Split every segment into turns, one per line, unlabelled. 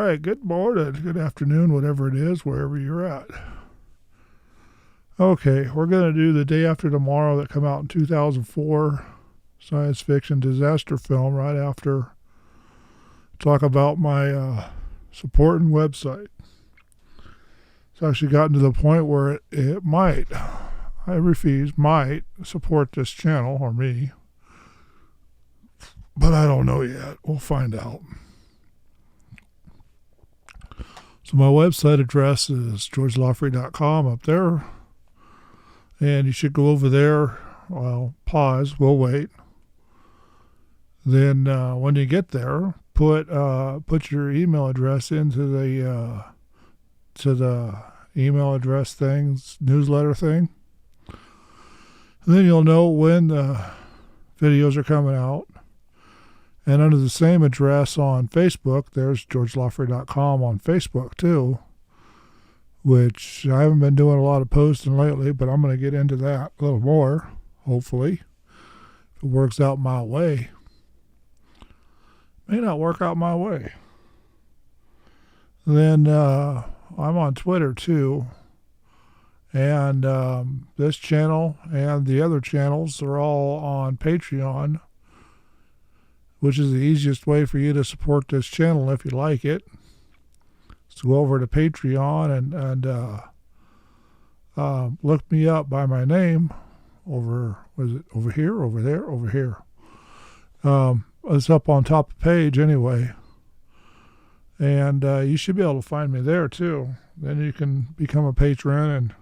right, good morning, good afternoon, whatever it is, wherever you're at. Okay, we're going to do The Day After Tomorrow that came out in 2004, science fiction disaster film, right after talk about my supporting website. It's actually gotten to the point where it might, I refuse, might support this channel or me. But I don't know yet. We'll find out. So my website address is georgelawfree.com up there. And you should go over there. Well, pause. We'll wait. Then when you get there, put your email address into the email address things, newsletter thing. And then you'll know when the videos are coming out. And under the same address on Facebook, there's georgelawfree.com on Facebook too, which I haven't been doing a lot of posting lately, but I'm going to get into that a little more, hopefully. If it works out my way. May not work out my way. Then I'm on Twitter too. And this channel and the other channels are all on Patreon, which is the easiest way for you to support this channel if you like it. So go over to Patreon and look me up by my name over here, over there, over here. It's up on top of the page anyway. And you should be able to find me there too. Then you can become a patron,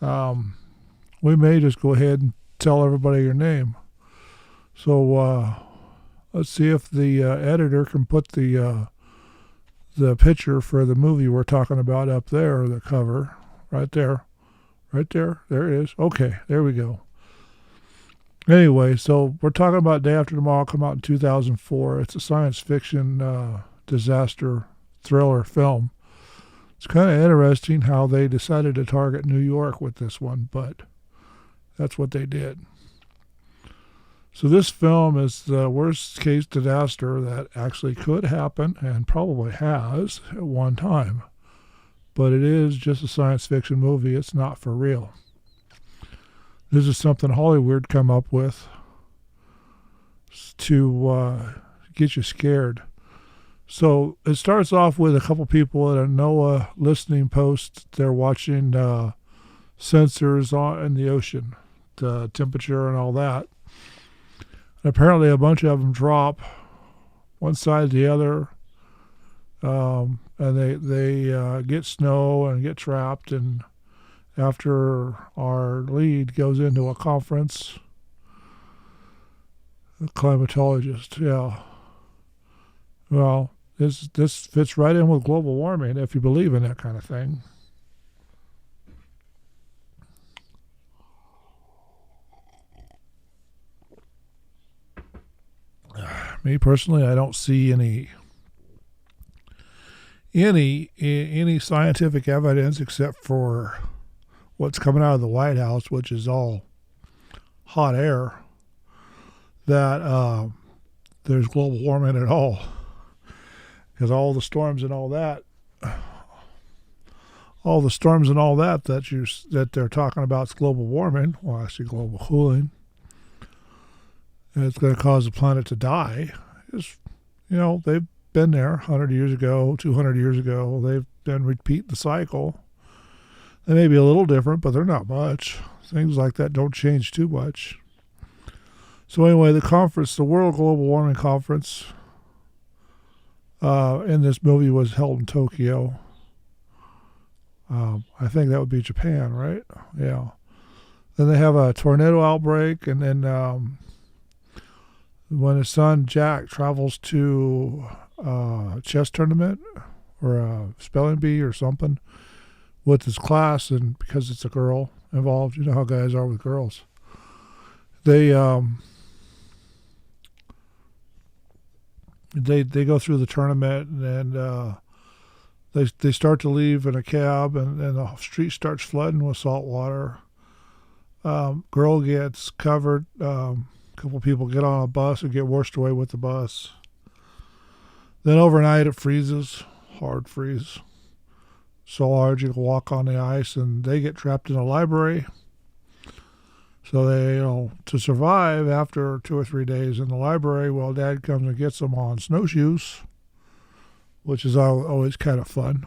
and we may just go ahead and tell everybody your name. So let's see if the editor can put the picture for the movie we're talking about up there, the cover, right there. There it is. Okay, there we go. Anyway, so we're talking about Day After Tomorrow, come out in 2004. It's a science fiction disaster thriller film. It's kind of interesting how they decided to target New York with this one, but that's what they did. So this film is the worst case disaster that actually could happen and probably has at one time. But it is just a science fiction movie. It's not for real. This is something Hollywood come up with to get you scared. So it starts off with a couple people at a NOAA listening post. They're watching sensors in the ocean, the temperature and all that. And apparently a bunch of them drop one side to the other, and they get snow and get trapped. And after our lead goes into a conference, a climatologist, yeah. Well, this fits right in with global warming if you believe in that kind of thing. Me personally, I don't see any scientific evidence except for what's coming out of the White House, which is all hot air, that there's global warming at all. Because all the storms and all that that they're talking about is global warming, well, actually global cooling. And it's going to cause the planet to die. They've been there 100 years ago, 200 years ago. They've been repeating the cycle. They may be a little different, but they're not much. Things like that don't change too much. So anyway, the conference, the World Global Warming Conference, in this movie was held in Tokyo. I think that would be Japan, right? Yeah. Then they have a tornado outbreak, and then when his son Jack travels to a chess tournament or a spelling bee or something with his class, and because it's a girl involved, you know how guys are with girls, they go through the tournament, and they start to leave in a cab, and the street starts flooding with salt water. Girl gets covered. A couple people get on a bus and get washed away with the bus. Then overnight it freezes, hard freeze. So large you can walk on the ice, and they get trapped in a library. So they, to survive after 2 or 3 days in the library, well, Dad comes and gets them on snowshoes, which is always kind of fun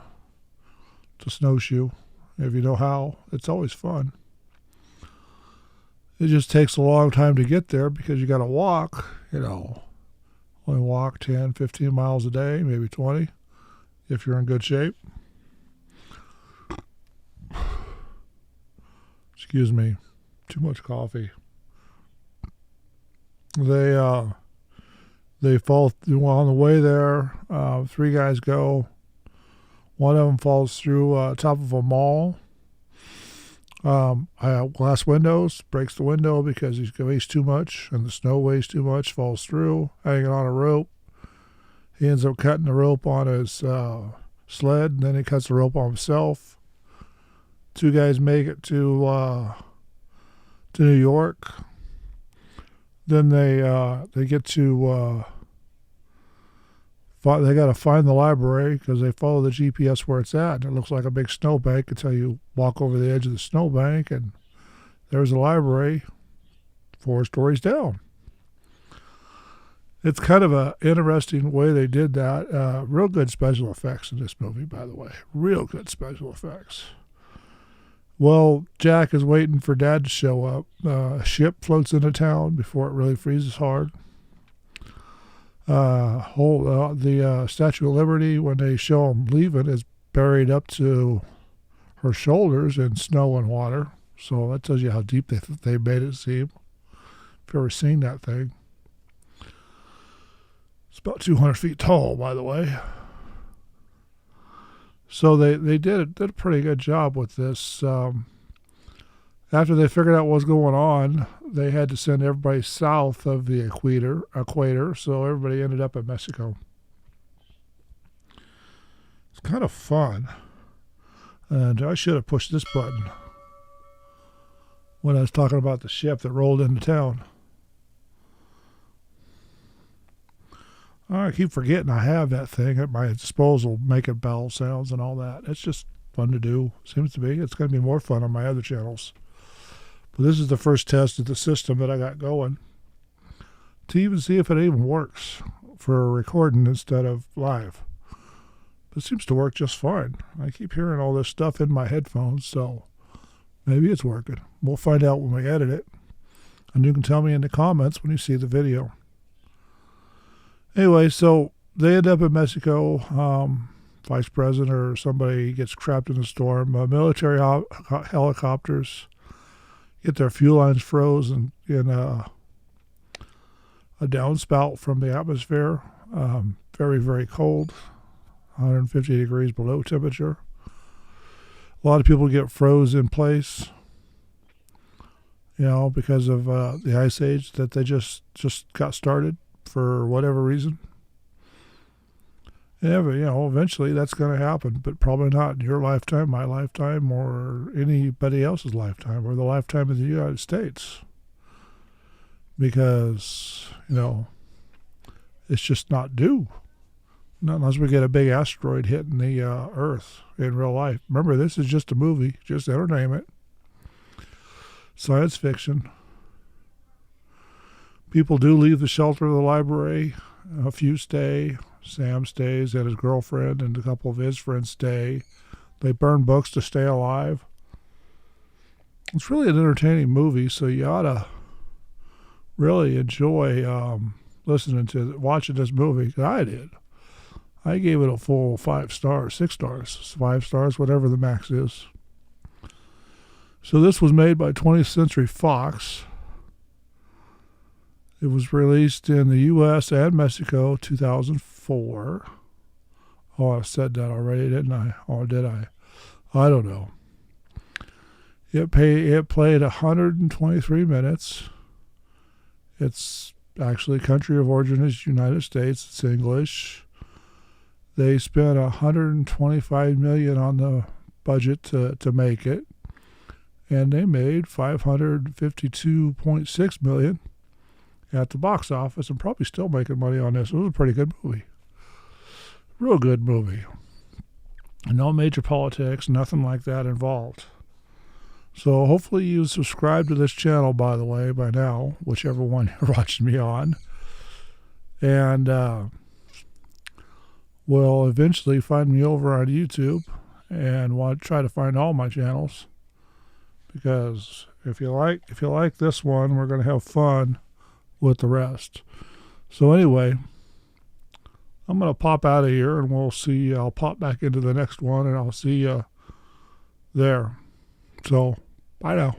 to snowshoe. If you know how, it's always fun. It just takes a long time to get there because you got to walk, only walk 10, 15 miles a day, maybe 20, if you're in good shape. Excuse me, too much coffee. They fall on the way there. 3 guys go. One of them falls through top of a mall. Glass windows, breaks the window because he weighs too much and the snow weighs too much, falls through, hanging on a rope. He ends up cutting the rope on his sled, and then he cuts the rope on himself. 2 guys make it to New York. Then they get to they got to find the library because they follow the GPS where it's at, and it looks like a big snowbank until you walk over the edge of the snowbank, and there's a library 4 stories down. It's kind of an interesting way they did that. Real good special effects in this movie, by the way. Real good special effects. Well, Jack is waiting for Dad to show up. A ship floats into town before it really freezes hard. The Statue of Liberty, when they show him leaving, is buried up to her shoulders in snow and water. So that tells you how deep they made it seem. If you've ever seen that thing. It's about 200 feet tall, by the way. So they did a pretty good job with this. After they figured out what was going on, they had to send everybody south of the equator, so everybody ended up in Mexico. It's kind of fun. And I should have pushed this button when I was talking about the ship that rolled into town. I keep forgetting I have that thing at my disposal, making bell sounds and all that. It's just fun to do. Seems to be. It's going to be more fun on my other channels. But this is the first test of the system that I got going to even see if it even works for recording instead of live. But it seems to work just fine. I keep hearing all this stuff in my headphones, so maybe it's working. We'll find out when we edit it. And you can tell me in the comments when you see the video. Anyway, so they end up in Mexico. Vice president or somebody gets trapped in a storm. Military helicopters get their fuel lines frozen in a downspout from the atmosphere. Very, very cold. 150 degrees below temperature. A lot of people get froze in place, because of the ice age that they just got started for whatever reason. Yeah, but, eventually that's going to happen, but probably not in your lifetime, my lifetime, or anybody else's lifetime, or the lifetime of the United States. Because, it's just not due. Not unless we get a big asteroid hitting the Earth in real life. Remember, this is just a movie, just entertainment. Science fiction. People do leave the shelter of the library. A few stay. Sam stays, and his girlfriend and a couple of his friends stay. They burn books to stay alive. It's really an entertaining movie, so you ought to really enjoy watching this movie. I did. I gave it a full 5 stars, 6 stars, 5 stars, whatever the max is. So this was made by 20th Century Fox. It was released in the U.S. and Mexico, 2004. Oh, I said that already, didn't I? Or did I? I don't know. It played 123 minutes. It's actually country of origin is United States. It's English. They spent $125 million on the budget to make it, and they made $552.6 million at the box office, and probably still making money on this. It was a pretty good movie. Real good movie. No major politics, nothing like that involved. So hopefully you subscribe to this channel, by the way, by now, whichever one you're watching me on. And will eventually find me over on YouTube and want to try to find all my channels, because if you like this one, we're going to have fun with the rest. So anyway, I'm going to pop out of here, and we'll see. I'll pop back into the next one, and I'll see you there. So bye now.